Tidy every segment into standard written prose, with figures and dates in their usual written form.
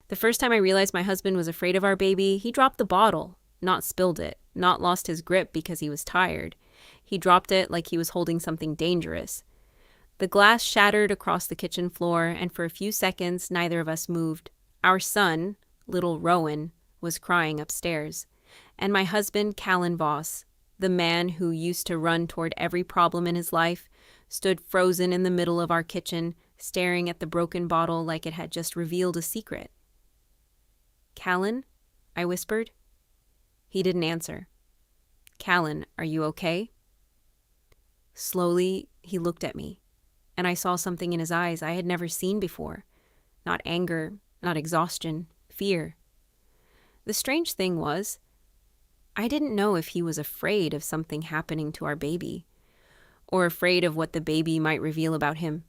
The first time I realized my husband was afraid of our baby, he dropped the bottle, not spilled it, not lost his grip because he was tired. He dropped it like he was holding something dangerous. The glass shattered across the kitchen floor, and for a few seconds, neither of us moved. Our son, little Rowan, was crying upstairs. And my husband, Callan Voss, the man who used to run toward every problem in his life, stood frozen in the middle of our kitchen, staring at the broken bottle like it had just revealed a secret. "Callan?" I whispered. He didn't answer. "Callan, are you okay?" Slowly, he looked at me, and I saw something in his eyes I had never seen before. Not anger, not exhaustion, fear. The strange thing was, I didn't know if he was afraid of something happening to our baby, or afraid of what the baby might reveal about him.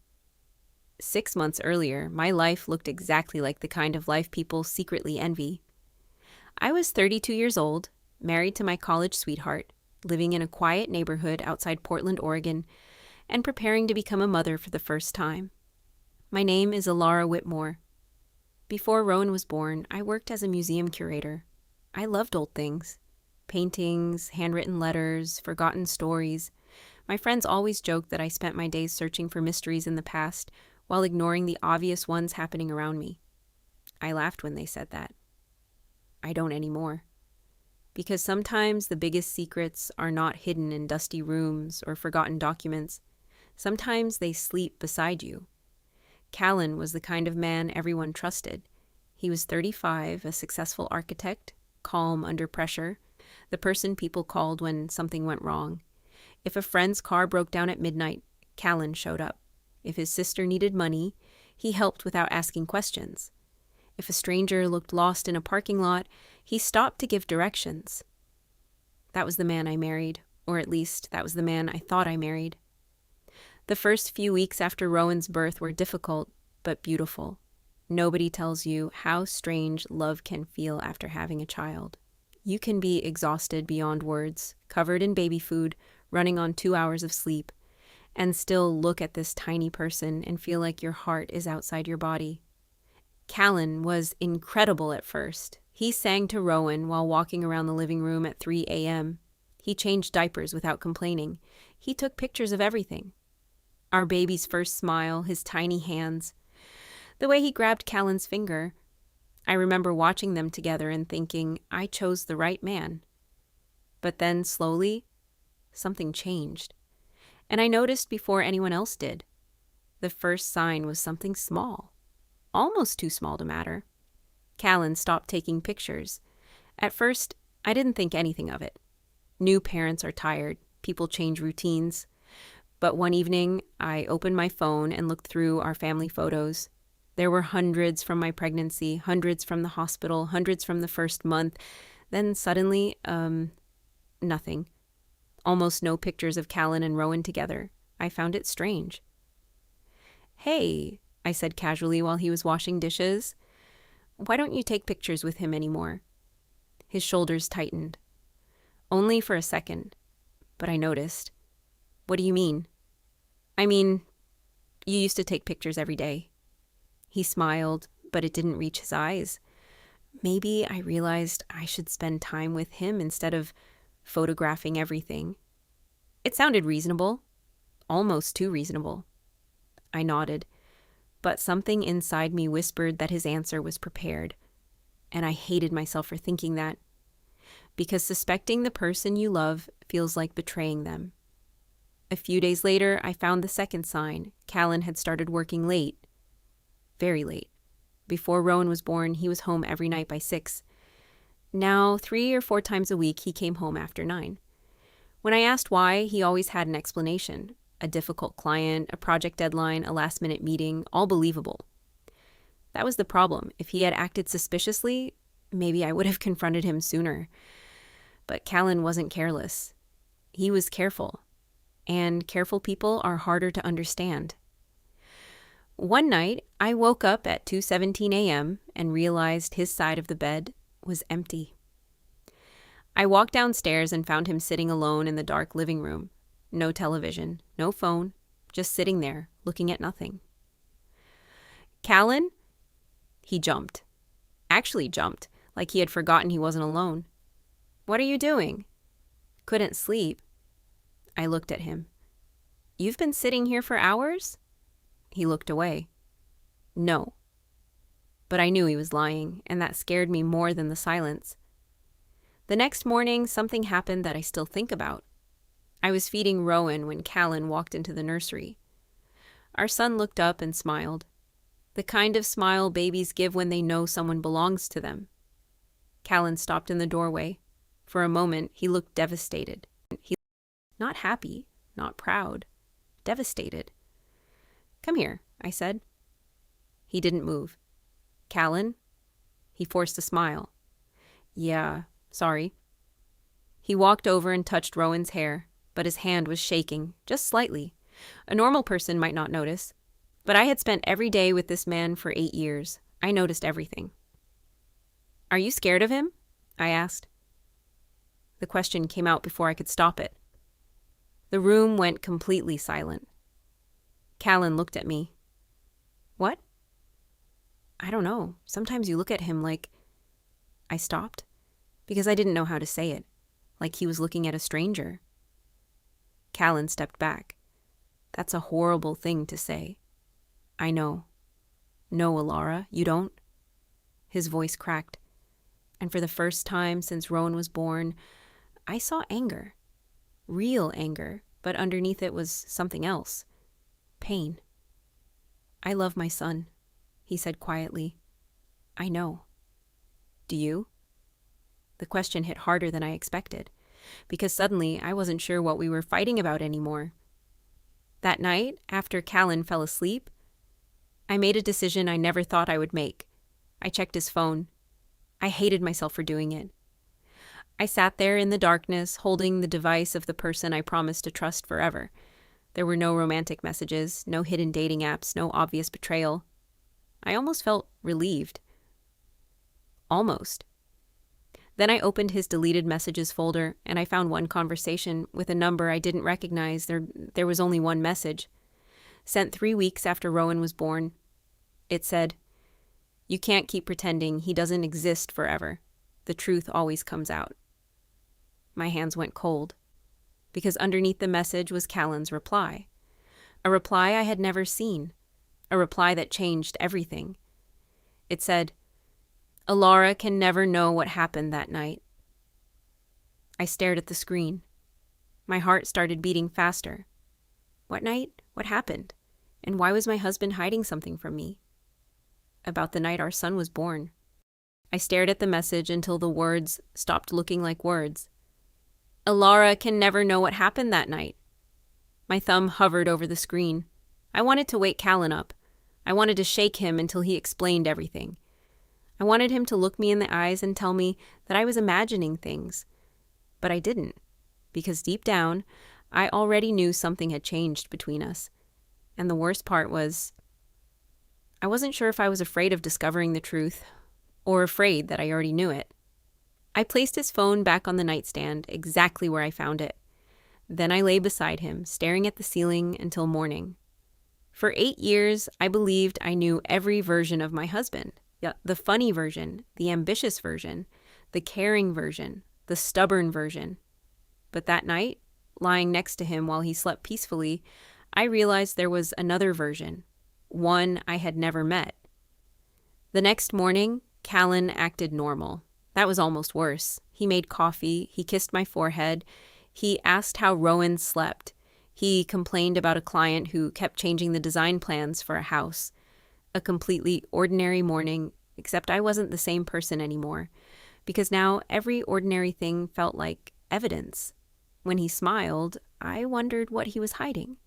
6 months earlier, my life looked exactly like the kind of life people secretly envy. I was 32 years old, married to my college sweetheart, living in a quiet neighborhood outside Portland, Oregon, and preparing to become a mother for the first time. My name is Elara Whitmore. Before Rowan was born, I worked as a museum curator. I loved old things. Paintings, handwritten letters, forgotten stories. My friends always joked that I spent my days searching for mysteries in the past while ignoring the obvious ones happening around me. I laughed when they said that. I don't anymore. Because sometimes the biggest secrets are not hidden in dusty rooms or forgotten documents. Sometimes they sleep beside you. Callan was the kind of man everyone trusted. He was 35, a successful architect, calm under pressure, the person people called when something went wrong. If a friend's car broke down at midnight, Callan showed up. If his sister needed money, he helped without asking questions. If a stranger looked lost in a parking lot, he stopped to give directions. That was the man I married, or at least that was the man I thought I married. The first few weeks after Rowan's birth were difficult, but beautiful. Nobody tells you how strange love can feel after having a child. You can be exhausted beyond words, covered in baby food, running on 2 hours of sleep, and still look at this tiny person and feel like your heart is outside your body. Callan was incredible at first. He sang to Rowan while walking around the living room at 3 a.m. He changed diapers without complaining. He took pictures of everything. Our baby's first smile, his tiny hands, the way he grabbed Callan's finger. I remember watching them together and thinking, I chose the right man. But then, slowly, something changed. And I noticed before anyone else did. The first sign was something small. Almost too small to matter. Callan stopped taking pictures. At first, I didn't think anything of it. New parents are tired. People change routines. But one evening, I opened my phone and looked through our family photos. There were hundreds from my pregnancy, hundreds from the hospital, hundreds from the first month. Then suddenly, nothing. Almost no pictures of Callan and Rowan together. I found it strange. "Hey," I said casually while he was washing dishes. "Why don't you take pictures with him anymore?" His shoulders tightened. Only for a second, but I noticed. "What do you mean?" "I mean, you used to take pictures every day." He smiled, but it didn't reach his eyes. Maybe I realized I should spend time with him instead of photographing everything. It sounded reasonable, almost too reasonable. I nodded, but something inside me whispered that his answer was prepared, and I hated myself for thinking that, because suspecting the person you love feels like betraying them. A few days later, I found the second sign. Callan had started working late. Very late. Before Rowan was born, he was home every night by 6. Now, 3 or 4 times a week, he came home after 9. When I asked why, he always had an explanation. A difficult client, a project deadline, a last-minute meeting, all believable. That was the problem. If he had acted suspiciously, maybe I would have confronted him sooner. But Callan wasn't careless. He was careful. And careful people are harder to understand. One night, I woke up at 2:17 a.m. and realized his side of the bed was empty. I walked downstairs and found him sitting alone in the dark living room. No television, no phone, just sitting there, looking at nothing. "Callan?" He jumped. actually jumped, like he had forgotten he wasn't alone. "What are you doing?" "Couldn't sleep." I looked at him. "You've been sitting here for hours?" He looked away. "No." But I knew he was lying, and that scared me more than the silence. The next morning, something happened that I still think about. I was feeding Rowan when Callan walked into the nursery. Our son looked up and smiled. The kind of smile babies give when they know someone belongs to them. Callan stopped in the doorway. For a moment, he looked devastated. Not happy, not proud, devastated. "Come here," I said. He didn't move. "Callan?" He forced a smile. "Yeah, sorry." He walked over and touched Rowan's hair, but his hand was shaking, just slightly. A normal person might not notice. But I had spent every day with this man for 8 years. I noticed everything. "Are you scared of him?" I asked. The question came out before I could stop it. The room went completely silent. Callan looked at me. "What?" "I don't know. Sometimes you look at him like—" I stopped, because I didn't know how to say it, like he was looking at a stranger. Callan stepped back. "That's a horrible thing to say." "I know." "No, Elara, you don't?" His voice cracked. And for the first time since Rowan was born, I saw anger. Real anger, but underneath it was something else. Pain. "I love my son," he said quietly. "I know." "Do you?" The question hit harder than I expected, because suddenly I wasn't sure what we were fighting about anymore. That night, after Callan fell asleep, I made a decision I never thought I would make. I checked his phone. I hated myself for doing it. I sat there in the darkness, holding the device of the person I promised to trust forever. There were no romantic messages, no hidden dating apps, no obvious betrayal. I almost felt relieved. Almost. Then I opened his deleted messages folder, and I found one conversation with a number I didn't recognize. There was only one message. Sent 3 weeks after Rowan was born. It said, "You can't keep pretending he doesn't exist forever. The truth always comes out." My hands went cold, because underneath the message was Callan's reply. A reply I had never seen. A reply that changed everything. It said, "Elara can never know what happened that night." I stared at the screen. My heart started beating faster. What night? What happened? And why was my husband hiding something from me? About the night our son was born. I stared at the message until the words stopped looking like words. "Elara can never know what happened that night." My thumb hovered over the screen. I wanted to wake Callan up. I wanted to shake him until he explained everything. I wanted him to look me in the eyes and tell me that I was imagining things. But I didn't, because deep down, I already knew something had changed between us. And the worst part was, I wasn't sure if I was afraid of discovering the truth, or afraid that I already knew it. I placed his phone back on the nightstand, exactly where I found it. Then I lay beside him, staring at the ceiling until morning. For 8 years, I believed I knew every version of my husband. The funny version, the ambitious version, the caring version, the stubborn version. But that night, lying next to him while he slept peacefully, I realized there was another version, one I had never met. The next morning, Callan acted normal. That was almost worse. He made coffee, he kissed my forehead, he asked how Rowan slept. He complained about a client who kept changing the design plans for a house. A completely ordinary morning, except I wasn't the same person anymore, because now every ordinary thing felt like evidence. When he smiled, I wondered what he was hiding.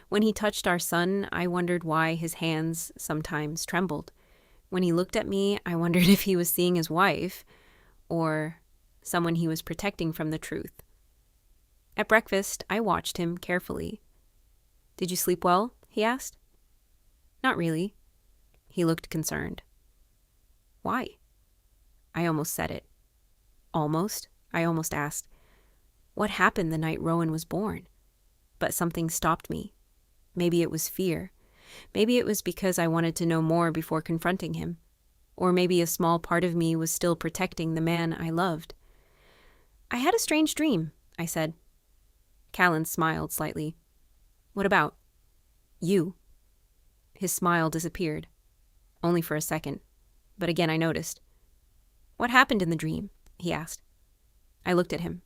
When he touched our son, I wondered why his hands sometimes trembled. When he looked at me, I wondered if he was seeing his wife, or someone he was protecting from the truth. At breakfast, I watched him carefully. "Did you sleep well?" he asked. "Not really." He looked concerned. "Why?" I almost said it. Almost? I almost asked, "What happened the night Rowan was born?" But something stopped me. Maybe it was fear. Maybe it was because I wanted to know more before confronting him. Or maybe a small part of me was still protecting the man I loved. "I had a strange dream," I said. Callan smiled slightly. "What about?" "You." His smile disappeared. Only for a second. But again I noticed. "What happened in the dream?" he asked. I looked at him.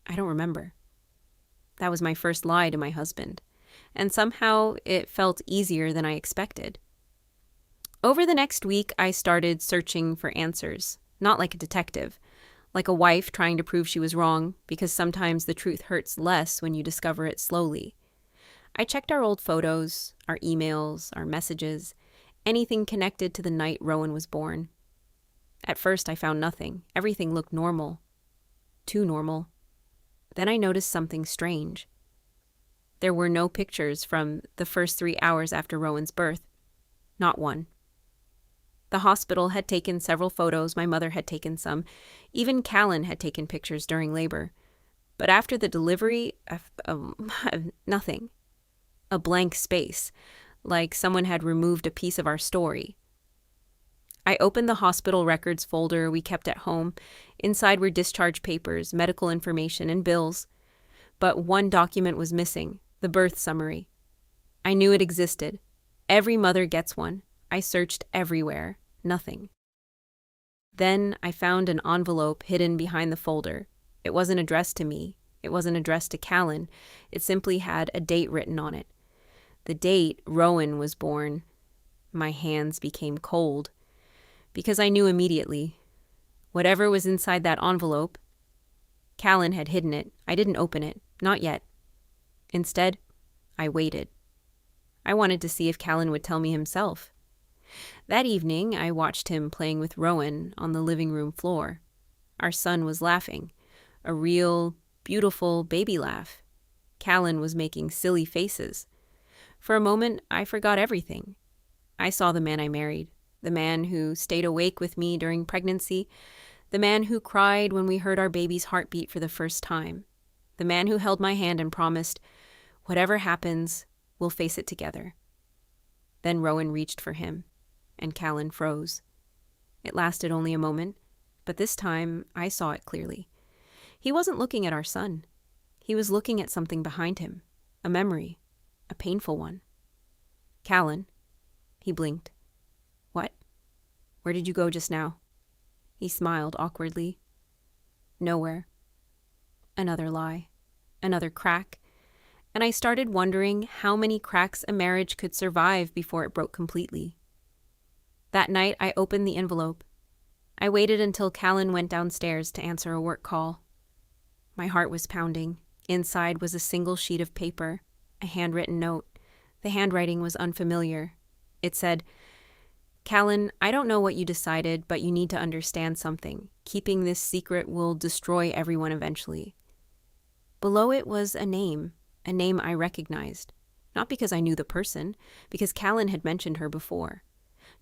"I don't remember." That was my first lie to my husband. And somehow it felt easier than I expected. Over the next week, I started searching for answers. Not like a detective. Like a wife trying to prove she was wrong, because sometimes the truth hurts less when you discover it slowly. I checked our old photos, our emails, our messages, anything connected to the night Rowan was born. At first, I found nothing. Everything looked normal. Too normal. Then I noticed something strange. There were no pictures from the first 3 hours after Rowan's birth. Not one. The hospital had taken several photos, my mother had taken some. Even Callan had taken pictures during labor. But after the delivery, nothing. A blank space, like someone had removed a piece of our story. I opened the hospital records folder we kept at home. Inside were discharge papers, medical information, and bills. But one document was missing, the birth summary. I knew it existed. Every mother gets one. I searched everywhere. Nothing. Then I found an envelope hidden behind the folder. It wasn't addressed to me. It wasn't addressed to Callan. It simply had a date written on it. The date Rowan was born. My hands became cold. Because I knew immediately. Whatever was inside that envelope, Callan had hidden it. I didn't open it. Not yet. Instead, I waited. I wanted to see if Callan would tell me himself. That evening, I watched him playing with Rowan on the living room floor. Our son was laughing. A real, beautiful baby laugh. Callan was making silly faces. For a moment, I forgot everything. I saw the man I married. The man who stayed awake with me during pregnancy. The man who cried when we heard our baby's heartbeat for the first time. The man who held my hand and promised, "Whatever happens, we'll face it together." Then Rowan reached for him, and Callan froze. It lasted only a moment, but this time I saw it clearly. He wasn't looking at our son. He was looking at something behind him, a memory, a painful one. "Callan." He blinked. "What? Where did you go just now?" He smiled awkwardly. "Nowhere." Another lie. Another crack. And I started wondering how many cracks a marriage could survive before it broke completely. That night, I opened the envelope. I waited until Callan went downstairs to answer a work call. My heart was pounding. Inside was a single sheet of paper, a handwritten note. The handwriting was unfamiliar. It said, "Callan, I don't know what you decided, but you need to understand something. Keeping this secret will destroy everyone eventually." Below it was a name I recognized. Not because I knew the person, because Callan had mentioned her before.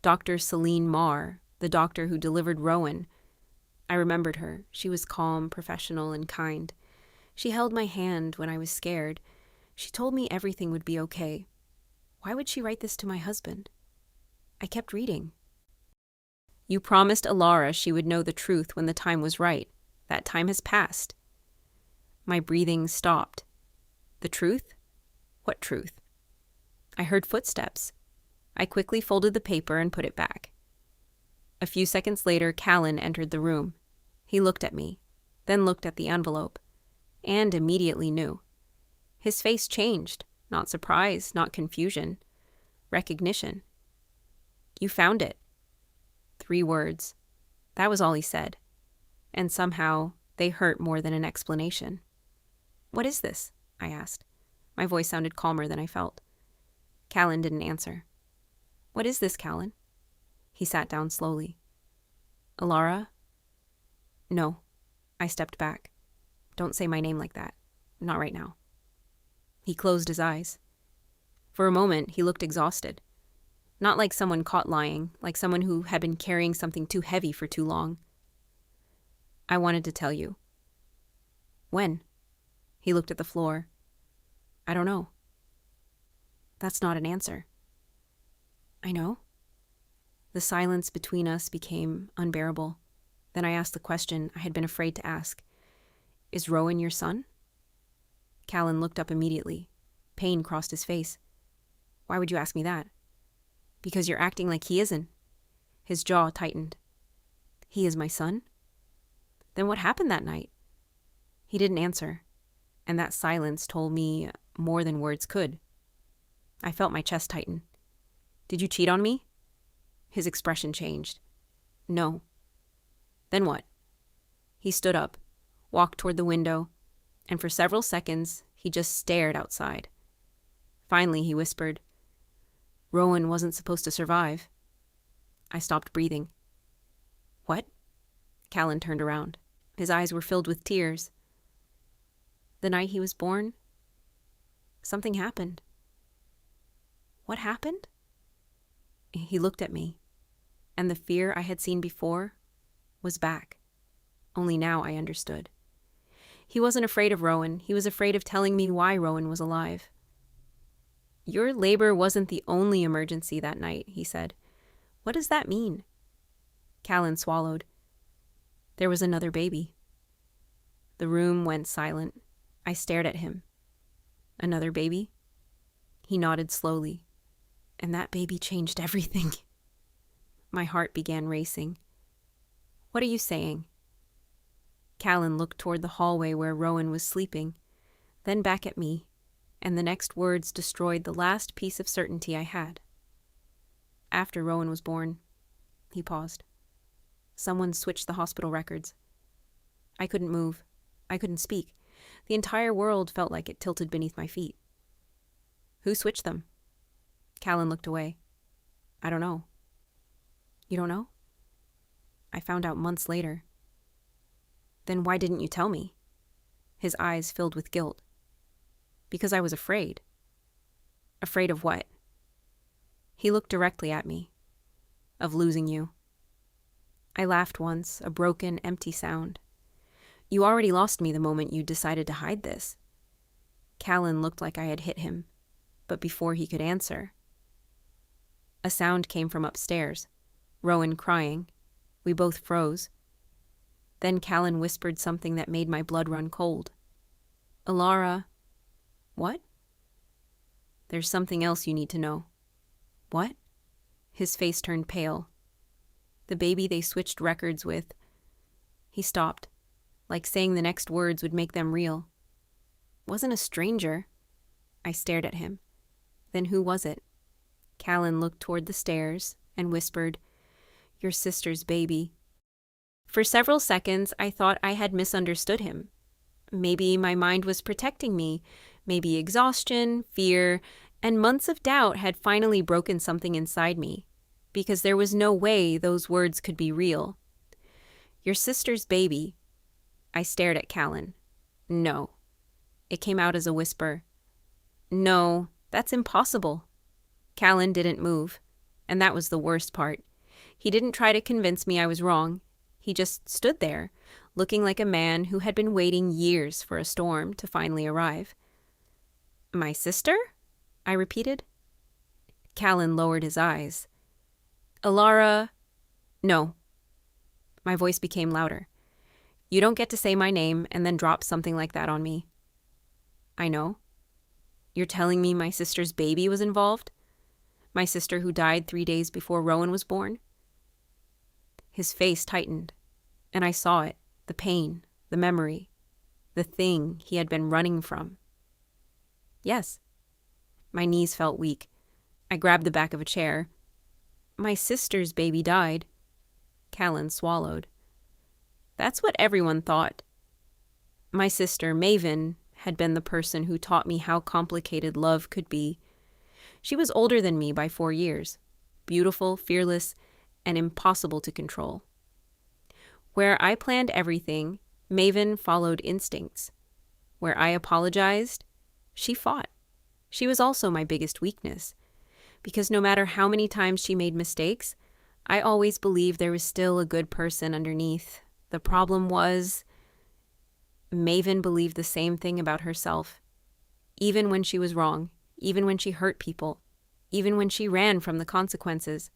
Dr. Celine Marr, the doctor who delivered Rowan. I remembered her. She was calm, professional, and kind. She held my hand when I was scared. She told me everything would be okay. Why would she write this to my husband? I kept reading. "You promised Elara she would know the truth when the time was right. That time has passed." My breathing stopped. The truth? What truth? I heard footsteps. I quickly folded the paper and put it back. A few seconds later, Callan entered the room. He looked at me, then looked at the envelope, and immediately knew. His face changed, not surprise, not confusion, recognition. "You found it." 3 words. That was all he said. And somehow, they hurt more than an explanation. "What is this?" I asked. My voice sounded calmer than I felt. Callan didn't answer. "What is this, Callan?" He sat down slowly. "Elara?" "No." I stepped back. "Don't say my name like that. Not right now." He closed his eyes. For a moment, he looked exhausted. Not like someone caught lying, like someone who had been carrying something too heavy for too long. "I wanted to tell you." "When?" He looked at the floor. "I don't know." "That's not an answer." "I know." The silence between us became unbearable. Then I asked the question I had been afraid to ask. Is Rowan your son? Callan looked up immediately. Pain crossed his face. Why would you ask me that? Because you're acting like he isn't. His jaw tightened. He is my son? Then what happened that night? He didn't answer, and that silence told me more than words could. I felt my chest tighten. Did you cheat on me? His expression changed. No. Then what? He stood up, walked toward the window, and for several seconds he just stared outside. Finally he whispered, Rowan wasn't supposed to survive. I stopped breathing. What? Callan turned around. His eyes were filled with tears. The night he was born, something happened. What happened? He looked at me, and the fear I had seen before was back. Only now I understood. He wasn't afraid of Rowan. He was afraid of telling me why Rowan was alive. Your labor wasn't the only emergency that night, he said. What does that mean? Callan swallowed. There was another baby. The room went silent. I stared at him. Another baby? He nodded slowly. And that baby changed everything. My heart began racing. What are you saying? Callan looked toward the hallway where Rowan was sleeping, then back at me, and the next words destroyed the last piece of certainty I had. After Rowan was born, he paused. Someone switched the hospital records. I couldn't move. I couldn't speak. The entire world felt like it tilted beneath my feet. Who switched them? Callan looked away. I don't know. You don't know? I found out months later. Then why didn't you tell me? His eyes filled with guilt. Because I was afraid. Afraid of what? He looked directly at me. Of losing you. I laughed once, a broken, empty sound. You already lost me the moment you decided to hide this. Callan looked like I had hit him, but before he could answer, a sound came from upstairs. Rowan crying. We both froze. Then Callan whispered something that made my blood run cold. Elara. What? There's something else you need to know. What? His face turned pale. The baby they switched records with. He stopped, like saying the next words would make them real. Wasn't a stranger. I stared at him. Then who was it? Callan looked toward the stairs and whispered, Your sister's baby. For several seconds, I thought I had misunderstood him. Maybe my mind was protecting me. Maybe exhaustion, fear, and months of doubt had finally broken something inside me, because there was no way those words could be real. Your sister's baby. I stared at Callan. No. It came out as a whisper. No, that's impossible. Callan didn't move, and that was the worst part. He didn't try to convince me I was wrong. He just stood there, looking like a man who had been waiting years for a storm to finally arrive. My sister? I repeated. Callan lowered his eyes. Elara. No. My voice became louder. You don't get to say my name and then drop something like that on me. I know. You're telling me my sister's baby was involved? My sister who died 3 days before Rowan was born? His face tightened, and I saw it, the pain, the memory, the thing he had been running from. Yes. My knees felt weak. I grabbed the back of a chair. My sister's baby died. Callan swallowed. That's what everyone thought. My sister, Maven, had been the person who taught me how complicated love could be. She was older than me by 4 years, beautiful, fearless, and impossible to control. Where I planned everything, Maven followed instincts. Where I apologized, she fought. She was also my biggest weakness, because no matter how many times she made mistakes, I always believed there was still a good person underneath. The problem was, Maven believed the same thing about herself, even when she was wrong, even when she hurt people, even when she ran from the consequences.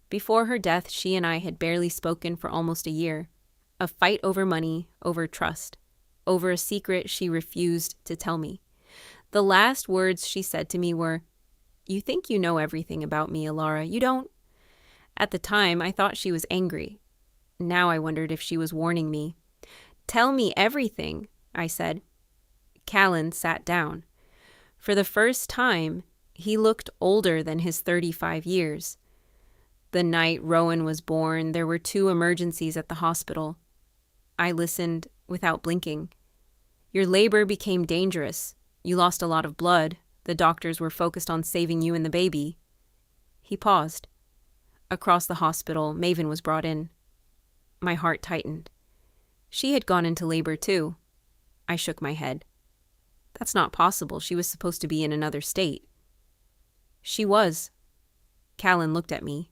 Before her death, she and I had barely spoken for almost a year. A fight over money, over trust, over a secret she refused to tell me. The last words she said to me were, "You think you know everything about me, Elara. You don't." At the time, I thought she was angry. Now I wondered if she was warning me. "Tell me everything," I said. Callan sat down. For the first time, he looked older than his 35 years. The night Rowan was born, there were 2 emergencies at the hospital. I listened without blinking. "Your labor became dangerous. You lost a lot of blood. The doctors were focused on saving you and the baby." He paused. Across the hospital, Maven was brought in. My heart tightened. She had gone into labor too. I shook my head. That's not possible. She was supposed to be in another state. She was. Callan looked at me.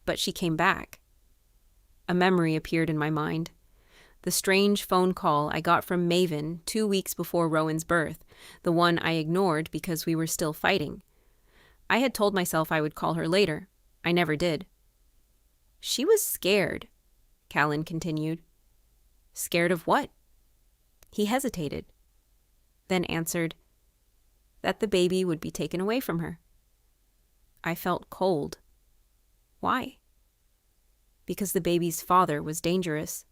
But she came back. A memory appeared in my mind. The strange phone call I got from Maven 2 weeks before Rowan's birth, the one I ignored because we were still fighting. I had told myself I would call her later. I never did. "She was scared," Callan continued. "Scared of what?" He hesitated, then answered, "That the baby would be taken away from her." I felt cold. Why? Because the baby's father was dangerous.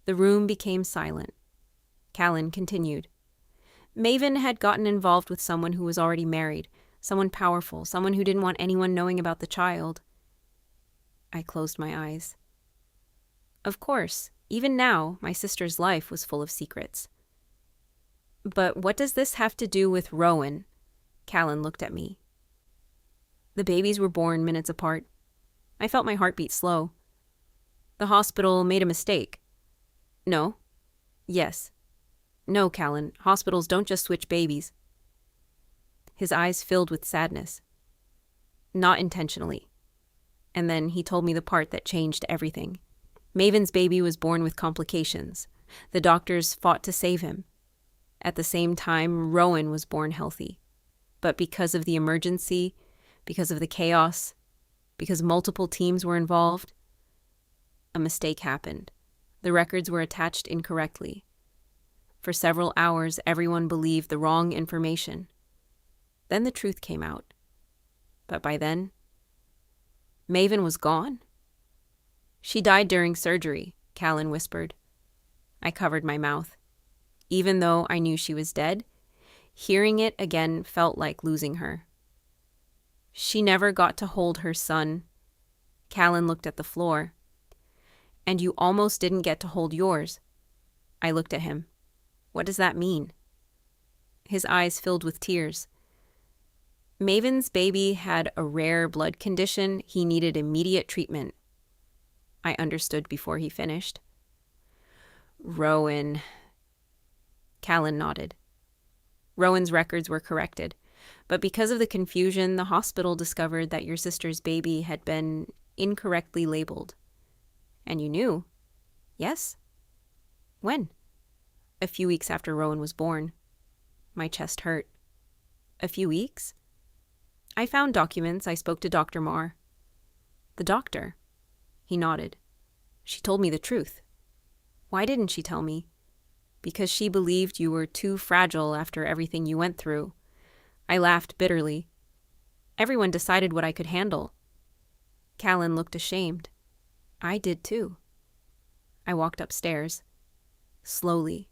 The room became silent. Callan continued. "Maven had gotten involved with someone who was already married, someone powerful, someone who didn't want anyone knowing about the child." I closed my eyes. Of course, even now, my sister's life was full of secrets. "But what does this have to do with Rowan?" Callan looked at me. The babies were born minutes apart. I felt my heartbeat slow. "The hospital made a mistake." "No." "Yes." "No, Callan. Hospitals don't just switch babies." His eyes filled with sadness. "Not intentionally." And then he told me the part that changed everything. Maven's baby was born with complications. The doctors fought to save him. At the same time, Rowan was born healthy. But because of the emergency, because of the chaos, because multiple teams were involved, a mistake happened. The records were attached incorrectly. For several hours, everyone believed the wrong information. Then the truth came out. But by then, Maven was gone. "She died during surgery," Callan whispered. I covered my mouth. Even though I knew she was dead, hearing it again felt like losing her. "She never got to hold her son." Callan looked at the floor. "And you almost didn't get to hold yours." I looked at him. "What does that mean?" His eyes filled with tears. "Maven's baby had a rare blood condition. He needed immediate treatment." I understood before he finished. "Rowan." Callan nodded. "Rowan's records were corrected. But because of the confusion, the hospital discovered that your sister's baby had been incorrectly labeled. And you knew. Yes? When?" "A few weeks after Rowan was born." My chest hurt. "A few weeks?" "I found documents. I spoke to Dr. Marr." "The doctor?" He nodded. "She told me the truth." "Why didn't she tell me?" "Because she believed you were too fragile after everything you went through." I laughed bitterly. "Everyone decided what I could handle." Callan looked ashamed. I did too. I walked upstairs. Slowly.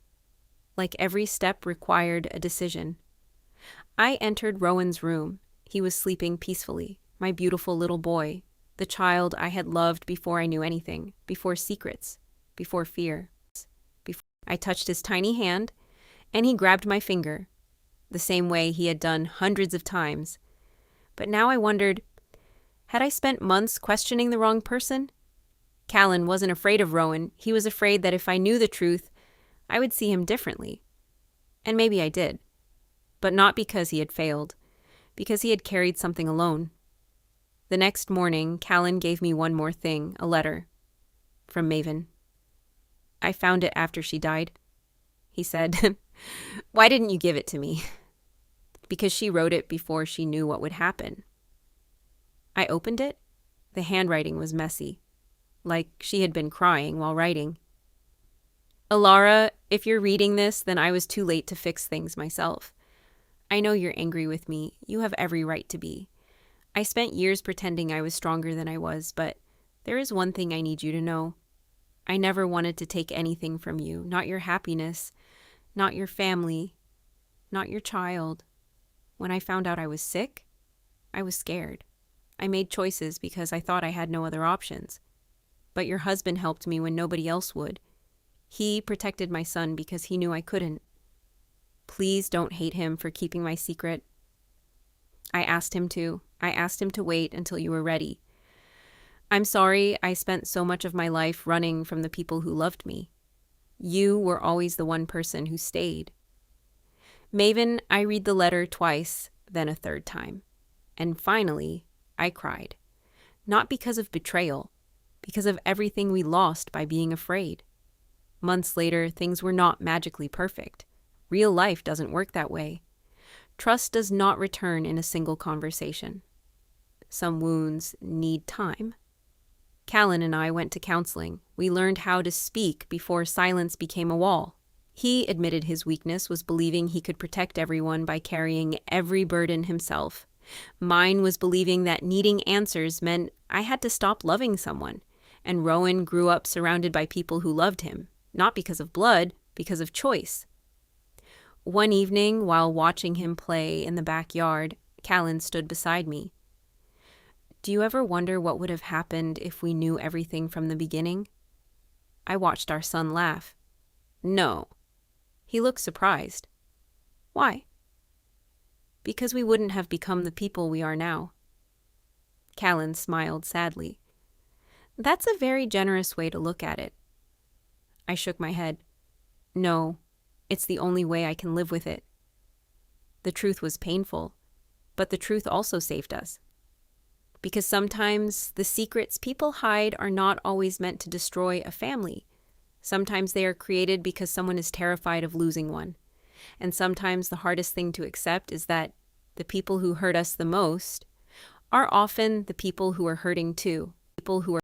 Like every step required a decision. I entered Rowan's room. He was sleeping peacefully, my beautiful little boy, the child I had loved before I knew anything, before secrets, before fear. I touched his tiny hand, and he grabbed my finger, the same way he had done hundreds of times. But now I wondered, had I spent months questioning the wrong person? Callan wasn't afraid of Rowan. He was afraid that if I knew the truth, I would see him differently. And maybe I did. But not because he had failed, because he had carried something alone. The next morning, Callan gave me one more thing, a letter. From Maven. "I found it after she died," he said. "Why didn't you give it to me?" "Because she wrote it before she knew what would happen." I opened it. The handwriting was messy, like she had been crying while writing. Elara, if you're reading this, then I was too late to fix things myself. I know you're angry with me. You have every right to be. I spent years pretending I was stronger than I was, but there is one thing I need you to know. I never wanted to take anything from you, not your happiness, not your family, not your child. When I found out I was sick, I was scared. I made choices because I thought I had no other options. But your husband helped me when nobody else would. He protected my son because he knew I couldn't. Please don't hate him for keeping my secret. I asked him to. I asked him to wait until you were ready. I'm sorry I spent so much of my life running from the people who loved me. You were always the one person who stayed. Maven, I read the letter twice, then a third time. And finally, I cried. Not because of betrayal, because of everything we lost by being afraid. Months later, things were not magically perfect. Real life doesn't work that way. Trust does not return in a single conversation. Some wounds need time. Callan and I went to counseling. We learned how to speak before silence became a wall. He admitted his weakness was believing he could protect everyone by carrying every burden himself. Mine was believing that needing answers meant I had to stop loving someone. And Rowan grew up surrounded by people who loved him, not because of blood, because of choice. One evening, while watching him play in the backyard, Callan stood beside me. Do you ever wonder what would have happened if we knew everything from the beginning? I watched our son laugh. No. He looked surprised. Why? Because we wouldn't have become the people we are now. Callan smiled sadly. That's a very generous way to look at it. I shook my head. No, it's the only way I can live with it. The truth was painful, but the truth also saved us. Because sometimes the secrets people hide are not always meant to destroy a family. Sometimes they are created because someone is terrified of losing one. And sometimes the hardest thing to accept is that the people who hurt us the most are often the people who are hurting too. People who are